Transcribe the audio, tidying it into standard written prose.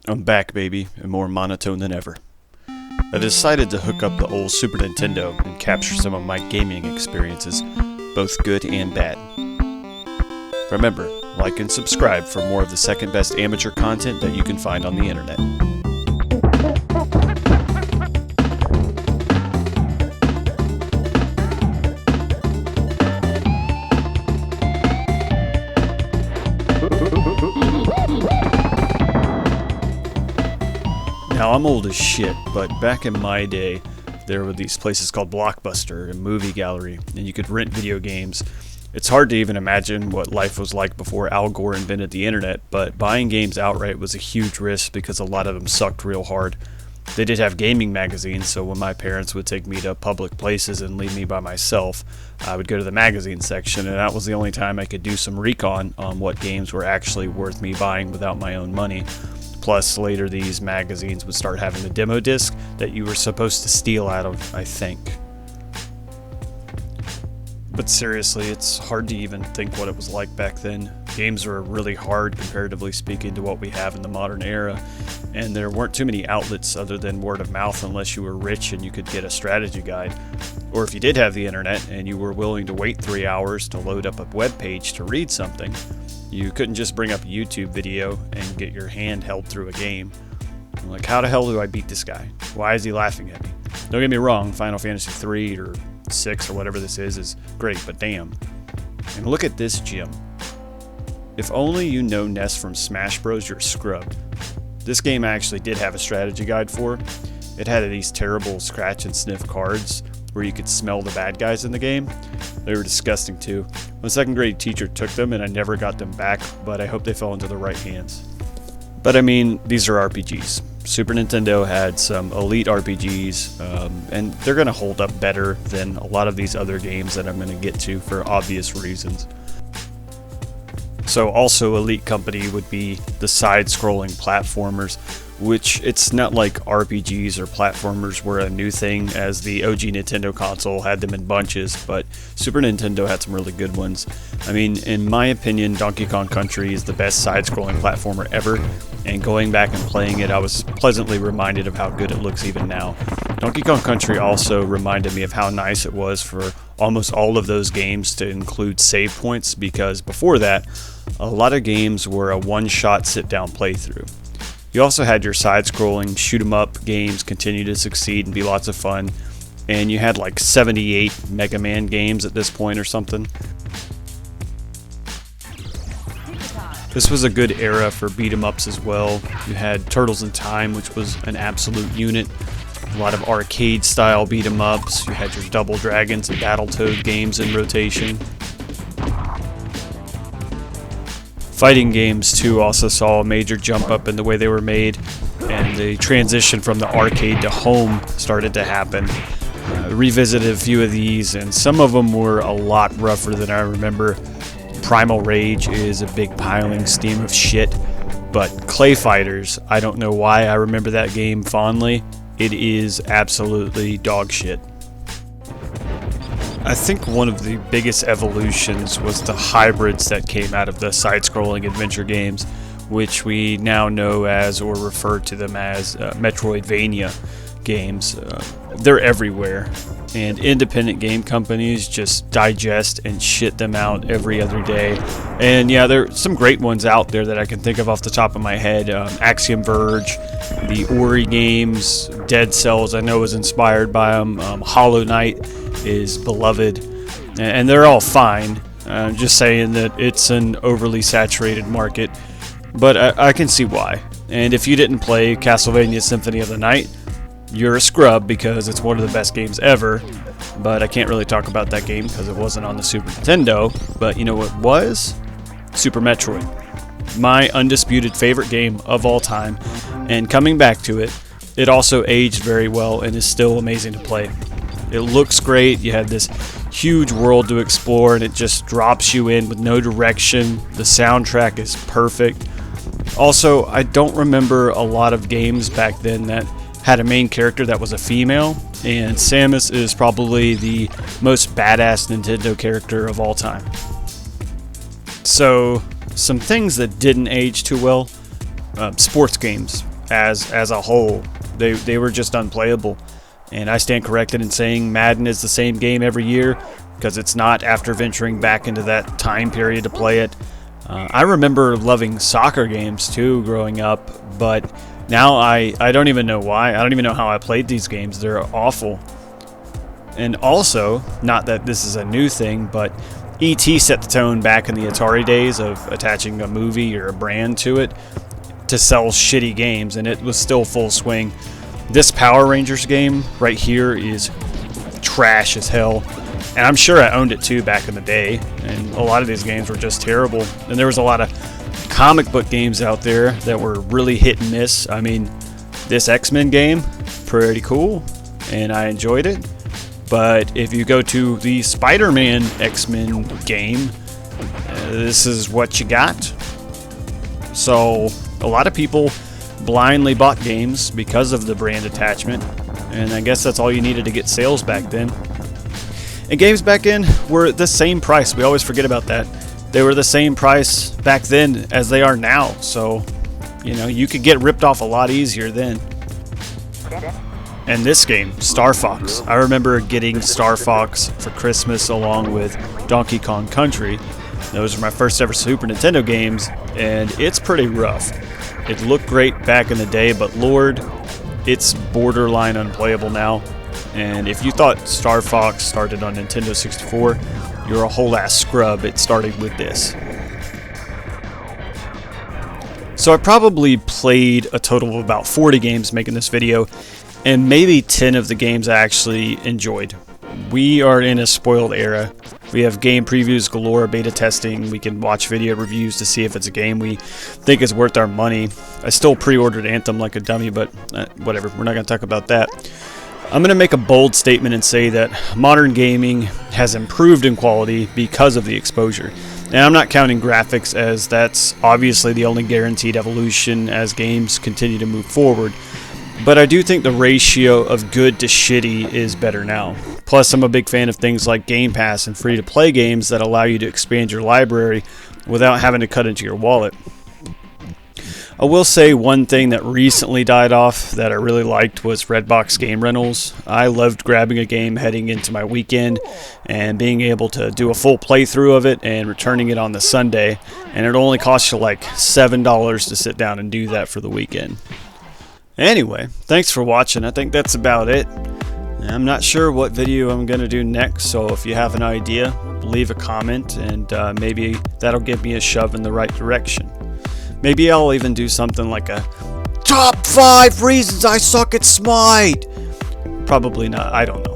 I'm back, baby, and more monotone than ever. I decided to hook up the old Super Nintendo and capture some of my gaming experiences, both good and bad. Remember, like and subscribe for more of the second best amateur content that you can find on the internet. Now, I'm old as shit, but back in my day, there were these places called Blockbuster and Movie Gallery, and you could rent video games. It's hard to even imagine what life was like before Al Gore invented the internet, but buying games outright was a huge risk because a lot of them sucked real hard. They did have gaming magazines, so when my parents would take me to public places and leave me by myself, I would go to the magazine section, and that was the only time I could do some recon on what games were actually worth me buying without my own money. Plus, later these magazines would start having the demo disc that you were supposed to steal out of, I think. But seriously, it's hard to even think what it was like back then. Games were really hard, comparatively speaking, to what we have in the modern era, and there weren't too many outlets other than word of mouth unless you were rich and you could get a strategy guide. Or if you did have the internet and you were willing to wait 3 hours to load up a web page to read something, you couldn't just bring up a YouTube video and get your hand held through a game. I'm like, how the hell do I beat this guy? Why is he laughing at me? Don't get me wrong, Final Fantasy 3 or 6 or whatever this is great, but damn. And look at this gym. If only you know Ness from Smash Bros, you're scrubbed. This game actually did have a strategy guide for. It had these terrible scratch and sniff cards where you could smell the bad guys in the game. They were disgusting too. My second grade teacher took them and I never got them back, but I hope they fell into the right hands. But I mean, these are RPGs. Super Nintendo had some elite RPGs, and they're going to hold up better than a lot of these other games that I'm going to get to for obvious reasons. So also elite company would be the side-scrolling platformers, which it's not like RPGs or platformers were a new thing, as the OG Nintendo console had them in bunches, but Super Nintendo had some really good ones. I mean, in my opinion, Donkey Kong Country is the best side-scrolling platformer ever, and going back and playing it, I was pleasantly reminded of how good it looks even now. Donkey Kong Country also reminded me of how nice it was for almost all of those games to include save points, because before that, a lot of games were a one-shot sit-down playthrough. You also had your side-scrolling shoot-'em-up games continue to succeed and be lots of fun, and you had like 78 Mega Man games at this point or something. This was a good era for beat-em-ups as well. You had Turtles in Time, which was an absolute unit. A lot of arcade-style beat-em-ups. You had your Double Dragons and Battletoad games in rotation. Fighting games too also saw a major jump up in the way they were made, and the transition from the arcade to home started to happen. Revisited a few of these, and some of them were a lot rougher than I remember. Primal Rage is a big piling steam of shit, but Clay Fighters, I don't know why I remember that game fondly. It is absolutely dog shit. I think one of the biggest evolutions was the hybrids that came out of the side-scrolling adventure games, which we now know as, or refer to them as, Metroidvania games. They're everywhere, and independent game companies just digest and shit them out every other day. And yeah, there are some great ones out there that I can think of off the top of my head. Axiom Verge, the Ori games, Dead Cells I know was inspired by them, Hollow Knight is beloved, and they're all fine. Just saying that it's an overly saturated market, but I can see why. And if you didn't play Castlevania Symphony of the Night, you're a scrub because it's one of the best games ever. But I can't really talk about that game because it wasn't on the Super Nintendo. But you know what was? Super Metroid. My undisputed favorite game of all time. And coming back to it, it also aged very well and is still amazing to play. It looks great. You had this huge world to explore and it just drops you in with no direction. The soundtrack is perfect. Also, I don't remember a lot of games back then that had a main character that was a female, and Samus is probably the most badass Nintendo character of all time. So, some things that didn't age too well. Sports games. as a whole. They were just unplayable. And I stand corrected in saying Madden is the same game every year, because it's not, after venturing back into that time period to play it. I remember loving soccer games too growing up, but now I don't even know why. I don't even know how I played these games. They're awful. And also, not that this is a new thing, but E.T. set the tone back in the Atari days of attaching a movie or a brand to it to sell shitty games, and it was still full swing. This Power Rangers game right here is trash as hell, and I'm sure I owned it too back in the day, and a lot of these games were just terrible. And there was a lot of comic book games out there that were really hit and miss. I mean, this X-Men game, pretty cool, and I enjoyed it. But if you go to the Spider-Man X-Men game, this is what you got. So a lot of people blindly bought games because of the brand attachment, and I guess that's all you needed to get sales back then. And games back then were the same price. We always forget about that. They were the same price back then as they are now. So, you know, you could get ripped off a lot easier then. And this game, Star Fox. I remember getting Star Fox for Christmas along with Donkey Kong Country. Those were my first ever Super Nintendo games, and it's pretty rough. It looked great back in the day, but Lord, it's borderline unplayable now. And if you thought Star Fox started on Nintendo 64, you're a whole ass scrub. It started with this. So I probably played a total of about 40 games making this video, and maybe 10 of the games I actually enjoyed. We are in a spoiled era. We have game previews galore, beta testing. We can watch video reviews to see if it's a game we think is worth our money. I still pre-ordered Anthem like a dummy, but whatever. We're not going to talk about that. I'm going to make a bold statement and say that modern gaming has improved in quality because of the exposure. And I'm not counting graphics, as that's obviously the only guaranteed evolution as games continue to move forward. But I do think the ratio of good to shitty is better now. Plus, I'm a big fan of things like Game Pass and free-to-play games that allow you to expand your library without having to cut into your wallet. I will say one thing that recently died off that I really liked was Redbox game rentals. I loved grabbing a game heading into my weekend and being able to do a full playthrough of it and returning it on the Sunday. And it only cost you like $7 to sit down and do that for the weekend. Anyway, thanks for watching. I think that's about it. I'm not sure what video I'm going to do next, so if you have an idea, leave a comment, and maybe that'll give me a shove in the right direction. Maybe I'll even do something like a top 5 reasons I suck at Smite. Probably not. I don't know.